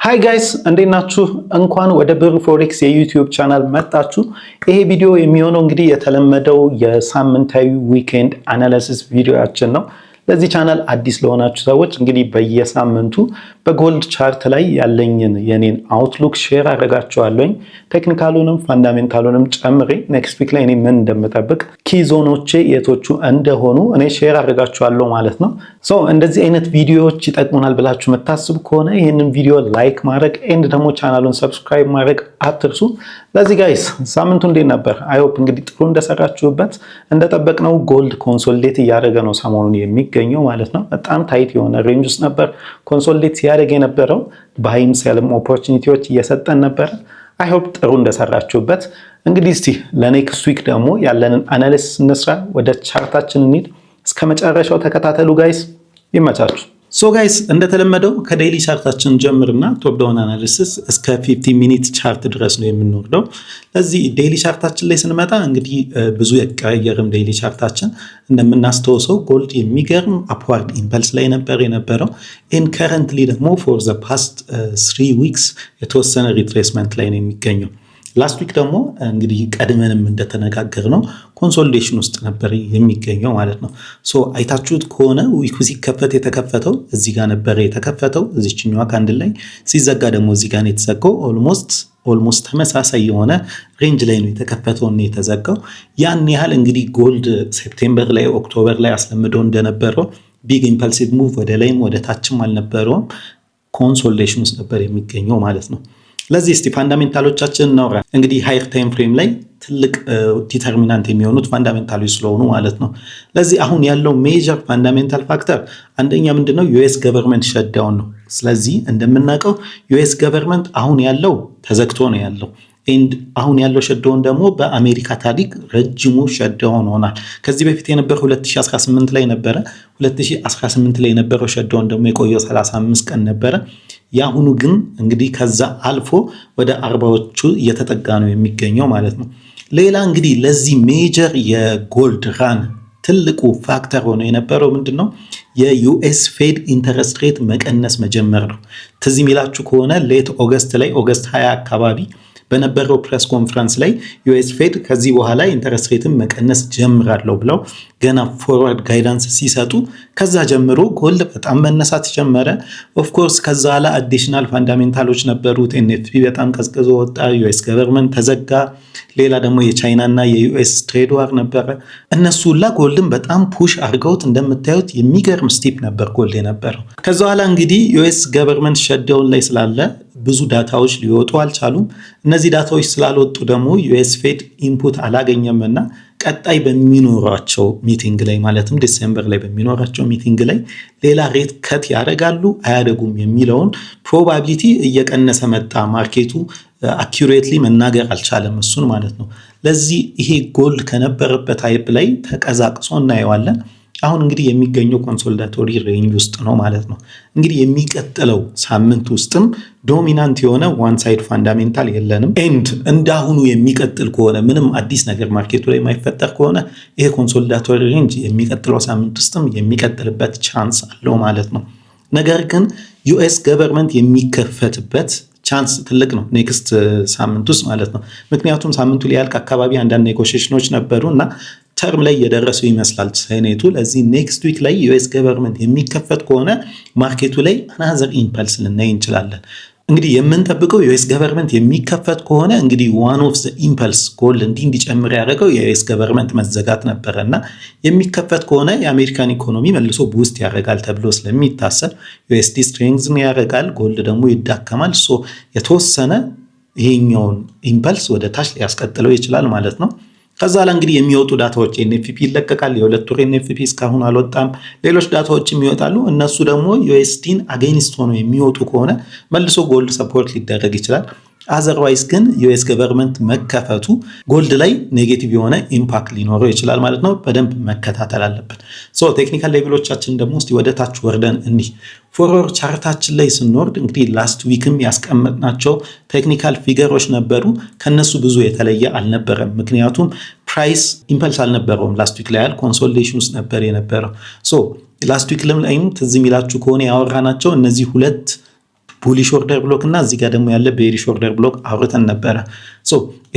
ሃይ ጋይስ እንዴት ናችሁ? እንኳን ወደ ብር ፎሬክስ የዩቲዩብ ቻናል መጣችሁ። ይሄ ቪዲዮ የሚሆነው እንግዲህ የተለመደው የሳምንታዊ ዊኬንድ አናሊሲስ ቪዲዮአችን ነው። ለዚህ ቻናል አዲስ ለሆናችሁ ሰዎች እንግዲህ በየሳምንቱ በጎልድ ቻርት ላይ ያለኝን የኔን አውትሉክ ሼር አደርጋችኋለሁ። ቴክኒካሉንም ፋንዳሜንታሉንም ጨምሬ ኔክስት ዊክ ላይ እኔ ምን እንደምጠብቅ ኪ ዞኖቼ የቶቹ እንደሆኑ እኔ ሼር አደርጋችኋለሁ ማለት ነው። ሶ እንደዚህ አይነት ቪዲዮዎች ይጠቅሙናል ብላችሁ የምታስቡ ከሆነ ይህንን ቪዲዮ ላይክ ማድረግ ኤንድ ደግሞ ቻናሉን ሰብስክራይብ ማድረግ አትርሱ። ለዚህ ጋይስ ሳምንቱ እንዴት ነበር? አይሆፕ እንግዲህ ጥሩ እንደሰራችሁበት። እንደጠበቅነው ጎልድ ኮንሶሊዴት እያደረገ ነው ሰሞኑን የሚገኘው ማለት ነው። በጣም ታይት የሆነ ሬንጅ ውስጥ ነበር ኮንሶሊዴት ሲያደርግ የነበረው። በሃይም ሴልም ኦፖርቹኒቲዎች እየሰጠን ነበረ። አይሆፕ ጥሩ እንደሰራችሁበት። እንግዲህ እስቲ ለኔክስት ዊክ ደግሞ ያለንን አናሊሲስ እንስራ። ወደ ቻርታችን እንሂድ። እስከ መጨረሻው ተከታተሉ ጋይስ። ይመቻችሁ። ሶ ጋይስ እንደተለመደው ከዴይሊ ቻርታችን ጀምርና ቶፕ ዳውን አናሊሲስ እስከ 50 ሚኒት ቻርት ድረስ ነው የምንወርደው። ለዚህ ዴይሊ ቻርታችን ላይ ስንመጣ እንግዲህ ብዙ የቀየርም ዴይሊ ቻርታችን እንደምናስተውሰው ጎልድ የሚገርም አፕዋርድ ኢምፐልስ ላይ ነበር የነበረው። ኢን ከረንትሊ ደግሞ ፎር ዘ ፓስት 3 ዊክስ የተወሰነ ሪትሬስመንት ላይ ነው የሚገኘው። ላስት ዊክ ደግሞ እንግዲህ ቀድመንም እንደተነጋገር ነው ኮንሶሊዴሽን ውስጥ ነበር የሚገኘው ማለት ነው። ሶ አይታችሁት ከሆነ ዊኩ ሲከፈት የተከፈተው እዚህ ጋር ነበር የተከፈተው እዚችኛዋ ካንድል ላይ፣ ሲዘጋ ደግሞ እዚህ ጋር ነው የተዘጋው። ኦልሞስት ተመሳሳይ የሆነ ሬንጅ ላይ ነው የተከፈተው እና የተዘጋው። ያን ያህል እንግዲህ ጎልድ ሴፕቴምበር ላይ ኦክቶበር ላይ አስለምደው እንደነበረው ቢግ ኢምፐልሲቭ ሙቭ ወደ ላይም ወደ ታችም አልነበረውም። ኮንሶሊዴሽን ውስጥ ነበር የሚገኘው ማለት ነው። ለዚህ እስቲ ፋንዳሜንታሎቻችን እናውራ። እንግዲህ ሃየር ታይም ፍሬም ላይ ትልቅ ዲተርሚናንት የሚሆኑት ፋንዳሜንታሎች ስለሆኑ ማለት ነው። ለዚህ አሁን ያለው ሜጀር ፋንዳሜንታል ፋክተር አንደኛ ምንድነው? ዩኤስ ገቨርንመንት ሸትዳውን ነው። ስለዚህ እንደምናውቀው ዩኤስ ገቨርንመንት አሁን ያለው ተዘግቶ ነው ያለው። አሁን ያለው ሸትዳውን ደግሞ በአሜሪካ ታሪክ ረጅሙ ሸትዳውን ሆኗል። ከዚህ በፊት የነበረው 2018 ላይ ነበረ። 2018 ላይ የነበረው ሸትዳውን ደግሞ የቆየው 35 ቀን ነበረ። የአሁኑ ግን እንግዲህ ከዛ አልፎ ወደ 40ዎቹ እየተጠጋ ነው የሚገኘው ማለት ነው። ሌላ እንግዲህ ለዚህ ሜጀር የጎልድ ራን ትልቁ ፋክተር ሆኖ የነበረው ምንድነው? የዩኤስ ፌድ ኢንተረስት ሬት መቀነስ መጀመር ነው። ትዝ የሚላችሁ ከሆነ ሌት ኦገስት ላይ ኦገስት 20 አካባቢ በነበረው ፕሬስ ኮንፈረንስ ላይ ዩኤስ ፌድ ከዚህ በኋላ ኢንተረስት ሬትን መቀነስ ጀምራለሁ ብለው ገና ፎርዋርድ ጋይዳንስ ሲሰጡ ከዛ ጀምሮ ጎልድ በጣም መነሳት ጀመረ። ኦፍኮርስ ከዛ ኋላ አዲሽናል ፋንዳሜንታሎች ነበሩት። ኤንኤፍፒ በጣም ቀዝቅዞ ወጣ። ዩኤስ ገቨርንመንት ተዘጋ። ሌላ ደግሞ የቻይና እና የዩኤስ ትሬድ ዋር ነበረ። እነሱ ሁላ ጎልድን በጣም ፑሽ አድርገውት እንደምታዩት የሚገርም ስቲፕ ነበር ጎልድ የነበረው። ከዛ ኋላ እንግዲህ ዩኤስ ገቨርንመንት ሸትዳውን ላይ ስላለ ብዙ ዳታዎች ሊወጡ አልቻሉም። እነዚህ ዳታዎች ስላልወጡ ደግሞ ዩኤስ ፌድ ኢንፑት አላገኘምና ቀጣይ በሚኖራቸው ሚቲንግ ላይ ማለትም ዲሴምበር ላይ በሚኖራቸው ሚቲንግ ላይ ሌላ ሬት ከት ያደርጋሉ አያደርጉም የሚለውን ፕሮባቢሊቲ እየቀነሰ መጣ። ማርኬቱ አኪዩሬትሊ መናገር አልቻለም እሱን ማለት ነው። ለዚህ ይሄ ጎልድ ከነበረበት ሃይፕ ላይ ተቀዛቅሶ እናየዋለን። አሁን እንግዲህ የሚገኘው ኮንሶሊዳቶሪ ሬንጅ ውስጥ ነው ማለት ነው። እንግዲህ የሚቀጥለው ሳምንት ውስጥም ዶሚናንት የሆነ ዋን ሳይድ ፋንዳሜንታል የለንም። እንዳሁኑ የሚቀጥል ከሆነ ምንም አዲስ ነገር ማርኬቱ ላይ የማይፈጠር ከሆነ ይሄ ኮንሶሊዳቶሪ ሬንጅ የሚቀጥለው ሳምንት ውስጥም የሚቀጥልበት ቻንስ አለው ማለት ነው። ነገር ግን ዩኤስ ገቨርንመንት የሚከፈትበት ቻንስ ትልቅ ነው ኔክስት ሳምንት ውስጥ ማለት ነው። ምክንያቱም ሳምንቱ ሊያልቅ አካባቢ አንዳንድ ኔጎሽዬሽኖች ነበሩ እና ተርም ላይ እየደረሱ ይመስላል ሴኔቱ። ለዚህ ኔክስት ዊክ ላይ ዩኤስ ገቨርንመንት የሚከፈት ከሆነ ማርኬቱ ላይ አናዘር ኢምፐልስ ልናይ እንችላለን። እንግዲህ የምንጠብቀው ዩኤስ ገቨርንመንት የሚከፈት ከሆነ እንግዲህ ዋን ኦፍ ዘ ኢምፐልስ ጎልድ እንዲጨምር ያደረገው የዩኤስ ገቨርንመንት መዘጋት ነበረ እና የሚከፈት ከሆነ የአሜሪካን ኢኮኖሚ መልሶ ቡስት ያደርጋል ተብሎ ስለሚታሰብ ዩኤስዲ ስትሬንግዝን ያደርጋል፣ ጎልድ ደግሞ ይዳከማል። ሶ የተወሰነ ይሄኛውን ኢምፐልስ ወደ ታች ሊያስቀጥለው ይችላል ማለት ነው። ከዛ ላይ እንግዲህ የሚወጡ ዳታዎች ኤንኤፍፒ ይለቀቃል። የሁለት ወር ኤንኤፍፒ እስካሁን አልወጣም። ሌሎች ዳታዎችም ይወጣሉ። እነሱ ደግሞ ዩኤስዲን አጌንስት ሆነው የሚወጡ ከሆነ መልሶ ጎልድ ሰፖርት ሊደረግ ይችላል። አዘርዋይስ ግን ዩኤስ ገቨርንመንት መከፈቱ ጎልድ ላይ ኔጌቲቭ የሆነ ኢምፓክት ሊኖረው ይችላል ማለት ነው። በደንብ መከታተል አለብን። ሶ ቴክኒካል ሌቭሎቻችን ደግሞ እስቲ ወደ ታች ወርደን እንዲህ ፎርወርድ ቻርታችን ላይ ስንወርድ እንግዲህ ላስት ዊክም ያስቀመጥናቸው ቴክኒካል ፊገሮች ነበሩ። ከነሱ ብዙ የተለየ አልነበረም። ምክንያቱም ፕራይስ ኢምፐልስ አልነበረውም። ላስት ዊክ ላይ ያል ኮንሶሊዴሽን ውስጥ ነበር የነበረው። ሶ ላስት ዊክ ላይም ትዝ የሚላችሁ ከሆነ ያወራናቸው እነዚህ ሁለት ቡሊሽ ኦርደር ብሎክ እና እዚህ ጋር ደግሞ ያለ ቤሪሽ ኦርደር ብሎክ አውርተን ነበረ።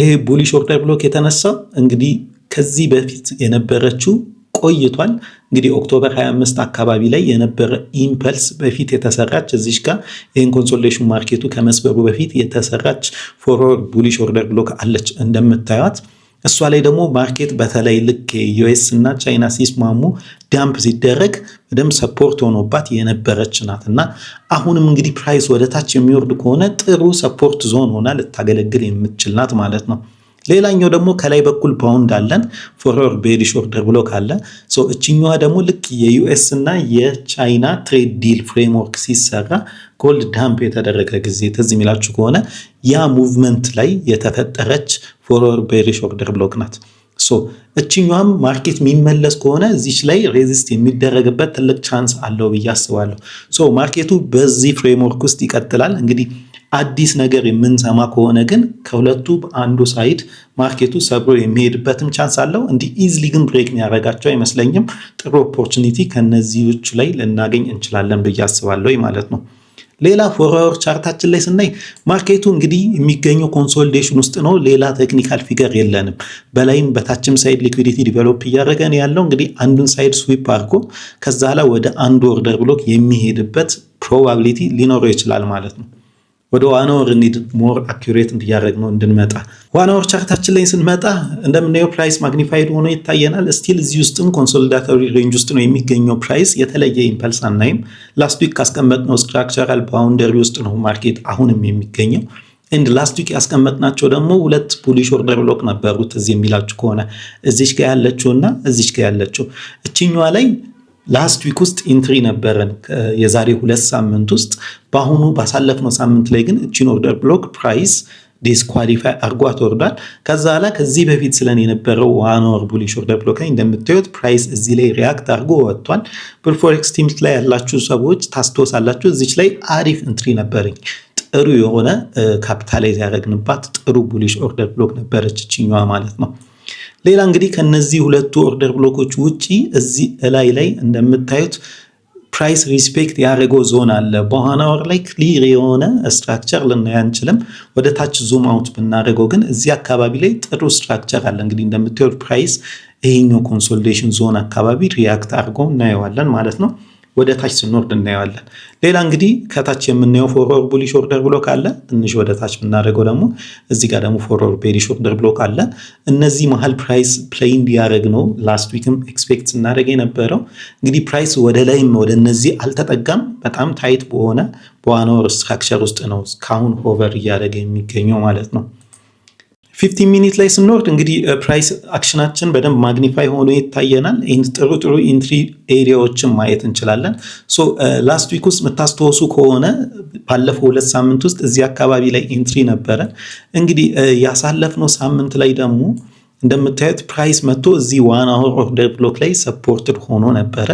ይሄ ቡሊሽ ኦርደር ብሎክ የተነሳው እንግዲህ ከዚህ በፊት የነበረችው ቆይቷል። እንግዲህ ኦክቶበር 25 አካባቢ ላይ የነበረ ኢምፐልስ በፊት የተሰራች እዚሽ ጋር ይህን ኮንሶሊዴሽን ማርኬቱ ከመስበሩ በፊት የተሰራች ፎርወርድ ቡሊሽ ኦርደር ብሎክ አለች እንደምታዩት። እሷ ላይ ደግሞ ማርኬት በተለይ ልክ ዩኤስ እና ቻይና ሲስማሙ ዳምፕ ሲደረግ በደንብ ሰፖርት ሆኖባት የነበረች ናት እና አሁንም እንግዲህ ፕራይስ ወደ ታች የሚወርድ ከሆነ ጥሩ ሰፖርት ዞን ሆና ልታገለግል የምትችል ናት ማለት ነው። ሌላኛው ደግሞ ከላይ በኩል ባውንድ አለን ፎርወርድ ቤሪሽ ኦርደር ብሎክ አለ። እችኛዋ ደግሞ ልክ የዩኤስ እና የቻይና ትሬድ ዲል ፍሬምወርክ ሲሰራ ጎልድ ዳምፕ የተደረገ ጊዜ ትዝ የሚላችሁ ከሆነ ያ ሙቭመንት ላይ የተፈጠረች ፎርወርድ ቤሪሽ ኦርደር ብሎክ ናት። እችኛዋም ማርኬት የሚመለስ ከሆነ እዚች ላይ ሬዚስት የሚደረግበት ትልቅ ቻንስ አለው ብዬ አስባለሁ። ማርኬቱ በዚህ ፍሬምወርክ ውስጥ ይቀጥላል። እንግዲህ አዲስ ነገር የምንሰማ ከሆነ ግን ከሁለቱ አንዱ ሳይድ ማርኬቱ ሰብሮ የሚሄድበትም ቻንስ አለው። እንዲህ ኢዝሊ ግን ብሬክ የሚያደርጋቸው አይመስለኝም። ጥሩ ኦፖርቹኒቲ ከነዚህዎቹ ላይ ልናገኝ እንችላለን ብዬ አስባለሁ ማለት ነው። ሌላ ፎርወርድ ቻርታችን ላይ ስናይ ማርኬቱ እንግዲህ የሚገኘው ኮንሶሊዴሽን ውስጥ ነው። ሌላ ቴክኒካል ፊገር የለንም። በላይም በታችም ሳይድ ሊኩዊዲቲ ዲቨሎፕ እያደረገ ነው ያለው። እንግዲህ አንዱን ሳይድ ስዊፕ አድርጎ ከዛ ላይ ወደ አንዱ ኦርደር ብሎክ የሚሄድበት ፕሮባቢሊቲ ሊኖረው ይችላል ማለት ነው። ወደ ዋን አወር እንሂድ፣ ሞር አኩሬት እንዲያደርግነው እንድንመጣ። ዋን አወር ቻርታችን ላይ ስንመጣ እንደምናየው ፕራይስ ማግኒፋይድ ሆኖ ይታየናል። ስቲል እዚህ ውስጥም ኮንሶሊዳቶሪ ሬንጅ ውስጥ ነው የሚገኘው ፕራይስ። የተለየ ኢምፐልስ አናይም። ላስት ዊክ ካስቀመጥነው ስትራክቸራል ባውንደሪ ውስጥ ነው ማርኬት አሁንም የሚገኘው። ኤንድ ላስት ዊክ ያስቀመጥናቸው ደግሞ ሁለት ቡሊሽ ኦርደር ብሎክ ነበሩት። እዚህ የሚላችሁ ከሆነ እዚች ጋር ያለችው እና እዚች ጋር ያለችው እችኛዋ ላይ ላስት ዊክ ውስጥ ኢንትሪ ነበረን የዛሬ 2 ሳምንት ውስጥ። በአሁኑ ባሳለፍነው ሳምንት ላይ ግን እቺን ኦርደር ብሎክ ፕራይስ ዲስኳሊፋይ አርጓት ወርዷል። ከዛ ላይ ከዚህ በፊት ስለን የነበረው ዋን አወር ቡሊሽ ኦርደር ብሎክ ላይ እንደምታዩት ፕራይስ እዚህ ላይ ሪያክት አርጎ ወጥቷል። በፎሬክስ ቲምስ ላይ ያላችሁ ሰዎች ታስታውሳላችሁ፣ እዚች ላይ አሪፍ ኢንትሪ ነበረኝ። ጥሩ የሆነ ካፒታላይዝ ያደረግንባት ጥሩ ቡሊሽ ኦርደር ብሎክ ነበረች እቺኛዋ ማለት ነው። ሌላ እንግዲህ ከነዚህ ሁለቱ ኦርደር ብሎኮች ውጪ እዚህ ላይ እንደምታዩት ፕራይስ ሪስፔክት ያደረገው ዞን አለ። በዋን አወር ላይ ክሊር የሆነ ስትራክቸር ልናይ አንችልም። ወደ ታች ዙም አውት ብናደርገው ግን እዚህ አካባቢ ላይ ጥሩ ስትራክቸር አለ። እንግዲህ እንደምታዩት ፕራይስ ይሄኛው ኮንሶሊዴሽን ዞን አካባቢ ሪያክት አድርጎ እናየዋለን ማለት ነው። ወደ ታች ስንወርድ እናየዋለን። ሌላ እንግዲህ ከታች የምናየው ፎርወርድ ቡሊሽ ኦርደር ብሎክ አለ። ትንሽ ወደ ታች ብናደርገው ደግሞ እዚህ ጋር ደግሞ ፎርወርድ ቤሪሽ ኦርደር ብሎክ አለ። እነዚህ መሀል ፕራይስ ፕሌይ እንዲያደርግ ነው ላስት ዊክም ኤክስፔክት ስናደርግ የነበረው። እንግዲህ ፕራይስ ወደ ላይም ወደ እነዚህ አልተጠጋም። በጣም ታይት በሆነ በዋን አወር ስትራክቸር ውስጥ ነው እስካሁን ሆቨር እያደረገ የሚገኘው ማለት ነው። 15 ሚኒት ላይ ስንወርድ እንግዲህ ፕራይስ አክሽናችን በደንብ ማግኒፋይ ሆኖ ይታየናል። ጥሩ ኢንትሪ ኤሪያዎችን ማየት እንችላለን። ላስት ዊክ ውስጥ የምታስተወሱ ከሆነ ባለፈው 2 ሳምንት ውስጥ እዚህ አካባቢ ላይ ኢንትሪ ነበረ። እንግዲህ ያሳለፍነው ሳምንት ላይ ደግሞ እንደምታዩት ፕራይስ መጥቶ እዚህ ዋን አወር ኦርደር ብሎክ ላይ ሰፖርትድ ሆኖ ነበረ።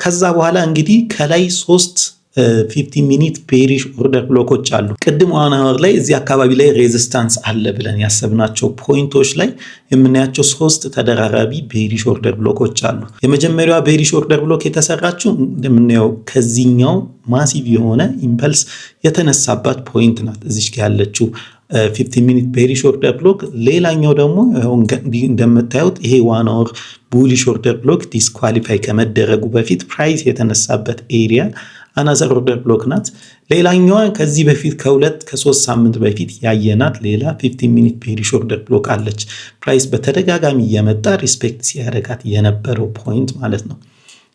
ከዛ በኋላ እንግዲህ ከላይ 3 15 ሚኒት ቤሪሽ ኦርደር ብሎኮች አሉ። ቅድም ዋን አወር ላይ እዚህ አካባቢ ላይ ሬዚስታንስ አለ ብለን ያሰብናቸው ፖይንቶች ላይ የምናያቸው 3 ተደራራቢ ቤሪሽ ኦርደር ብሎኮች አሉ። የመጀመሪያዋ ቤሪሽ ኦርደር ብሎክ የተሰራችው እንደምናየው ከዚህኛው ማሲቭ የሆነ ኢምፐልስ የተነሳባት ፖይንት ናት እዚች ጋር ያለችው 15 ሚኒት ቤሪሽ ኦርደር ብሎክ። ሌላኛው ደግሞ እንደምታዩት ይሄ ዋን አወር ቡሊሽ ኦርደር ብሎክ ዲስኳሊፋይ ከመደረጉ በፊት ፕራይስ የተነሳበት ኤሪያ አናዘር ኦርደር ብሎክ ናት። ሌላኛዋ ከዚህ በፊት ከ3 ሳምንት በፊት ያየናት ሌላ 15 ሚኒት ቤሪሽ ኦርደር ብሎክ አለች። ፕራይስ በተደጋጋሚ እየመጣ ሪስፔክት ሲያደርጋት የነበረው ፖይንት ማለት ነው።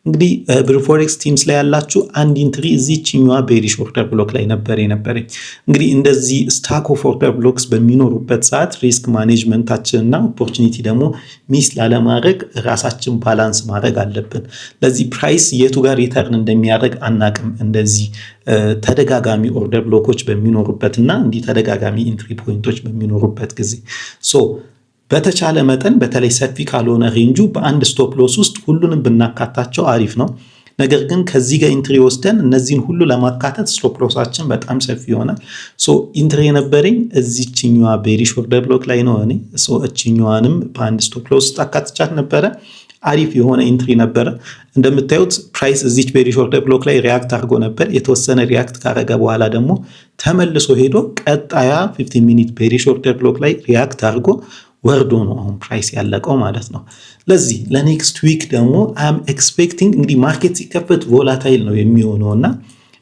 እንግዲህ በፎሬክስ ቲምስ ላይ ያላችሁ አንድ ኢንትሪ እዚህኛዋ ቤሪሽ ኦርደር ብሎክ ላይ የነበረኝ። እንግዲህ እንደዚህ ስታክ ኦፍ ኦርደር ብሎክስ በሚኖሩበት ሰዓት ሪስክ ማኔጅመንታችንና ኦፖርቹኒቲ ደግሞ ሚስ ላለማድረግ ራሳችን ባላንስ ማድረግ አለብን። ለዚህ ፕራይስ የቱ ጋር ሪተርን እንደሚያደርግ አናቅም። እንደዚህ ተደጋጋሚ ኦርደር ብሎኮች በሚኖሩበትና እንዲህ ተደጋጋሚ ኢንትሪ ፖይንቶች በሚኖሩበት ጊዜ በተቻለ መጠን በተለይ ሰፊ ካልሆነ ሬንጁ በአንድ ስቶፕ ሎስ ውስጥ ሁሉንም ብናካታቸው አሪፍ ነው። ነገር ግን ከዚህ ጋር ኢንትሪ ወስደን እነዚህን ሁሉ ለማካተት ስቶፕ ሎሳችን በጣም ሰፊ ይሆናል። ኢንትሪ የነበረኝ እዚህኛዋ ቤሪሽ ኦርደር ብሎክ ላይ ነው። እኔ እቺኛዋንም በአንድ ስቶፕ ሎስ ውስጥ አካትቻት ነበረ። አሪፍ የሆነ ኢንትሪ ነበረ። እንደምታዩት ፕራይስ እዚች ቤሪሽ ኦርደር ብሎክ ላይ ሪያክት አድርጎ ነበር። የተወሰነ ሪያክት ካረገ በኋላ ደግሞ ተመልሶ ሄዶ ቀጣያ 15 ሚኒት ቤሪሽ ኦርደር ብሎክ ላይ ሪያክት አድርጎ ወርዶ ነው አሁን ፕራይስ ያለቀው ማለት ነው። ለዚህ ለኔክስት ዊክ ደግሞ አም ኤክስፔክቲንግ እንግዲህ ማርኬት ሲከፈት ቮላታይል ነው የሚሆነውና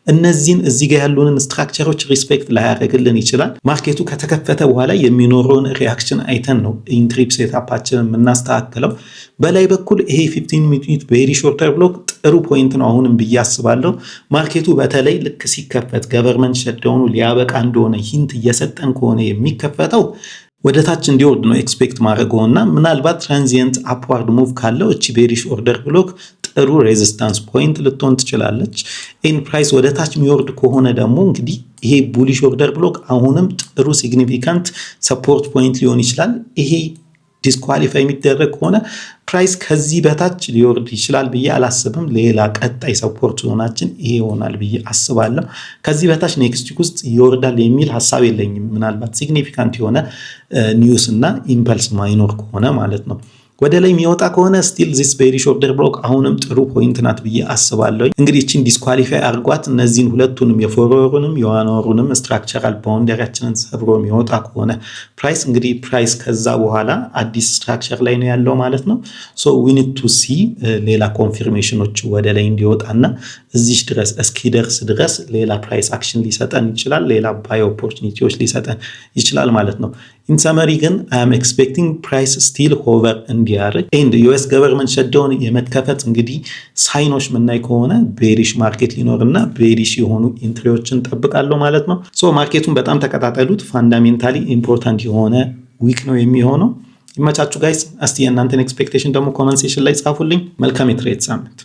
እነዚህን እዚህ ጋር ያሉንን ስትራክቸሮች ሪስፔክት ላያደርግልን ይችላል። ማርኬቱ ከተከፈተ በኋላ የሚኖረውን ሪያክሽን አይተን ነው ኢንትሪፕ ሴታፓችንን የምናስተካክለው። በላይ በኩል ይሄ 15 ሚኒት ቤሪሽ ኦርደር ብሎክ ጥሩ ፖይንት ነው አሁንም ብዬ አስባለሁ። ማርኬቱ በተለይ ልክ ሲከፈት ገቨርንመንት ሸትዳውኑ ሊያበቃ እንደሆነ ሂንት እየሰጠን ከሆነ የሚከፈተው ወደ ታች እንዲወርድ ነው ኤክስፔክት ማድረገውና ምናልባት ትራንዚየንት አፕዋርድ ሙቭ ካለው እቺ ቤሪሽ ኦርደር ብሎክ ጥሩ ሬዚስታንስ ፖይንት ልትሆን ትችላለች። ኢን ፕራይስ ወደ ታች የሚወርድ ከሆነ ደግሞ እንግዲህ ይሄ ቡሊሽ ኦርደር ብሎክ አሁንም ጥሩ ሲግኒፊካንት ሰፖርት ፖይንት ሊሆን ይችላል። ይሄ ዲስኳሊፋይ የሚደረግ ከሆነ ፕራይስ ከዚህ በታች ሊወርድ ይችላል ብዬ አላስብም። ሌላ ቀጣይ ሰፖርት ዞናችን ይሄ ይሆናል ብዬ አስባለሁ። ከዚህ በታች ኔክስት ዊክ ውስጥ ይወርዳል የሚል ሐሳብ የለኝም። ምናልባት ሲግኒፊካንት የሆነ ኒውስ እና ኢምፐልስ ማይኖር ከሆነ ማለት ነው። ወደ ላይ የሚወጣ ከሆነ ስቲል ዚስ ቤሪሽ ኦርደር ብሎክ አሁንም ጥሩ ፖይንት ናት ብዬ አስባለሁ። እንግዲህ እቺን ዲስኳሊፋይ አርጓት እነዚህን ሁለቱንም የፎርወሩንም የዋንወሩንም ስትራክቸራል ባውንደሪያችንን ሰብሮ የሚወጣ ከሆነ ፕራይስ እንግዲህ ፕራይስ ከዛ በኋላ አዲስ ስትራክቸር ላይ ነው ያለው ማለት ነው። ሶ ዊ ኒድ ቱ ሲ ሌላ ኮንፊርሜሽኖች ወደ ላይ እንዲወጣና እዚህ ድረስ እስኪደርስ ድረስ ሌላ ፕራይስ አክሽን ሊሰጠን ይችላል። ሌላ ባይ ኦፖርቹኒቲዎች ሊሰጠን ይችላል ማለት ነው። ኢን ሰመሪ ግን አይ አም ኤክስፔክቲንግ ፕራይስ ስቲል ሆቨር እንዲያደርግ ኤንድ ዩኤስ ገቨርንመንት ሸትዳውን የመከፈት እንግዲህ ሳይኖች ምናይ ከሆነ ቤሪሽ ማርኬት ሊኖርና ቤሪሽ የሆኑ ኢንትሪዎችን ጠብቃለሁ ማለት ነው። ሶ ማርኬቱን በጣም ተከታተሉት። ፋንዳሜንታሊ ኢምፖርታንት የሆነ ዊክ ነው የሚሆነው። ይመቻችሁ ጋይስ። እስቲ የእናንተን ኤክስፔክቴሽን ደግሞ ኮመንት ሴክሽን ላይ ጻፉልኝ። መልካም የትሬድ ሳምንት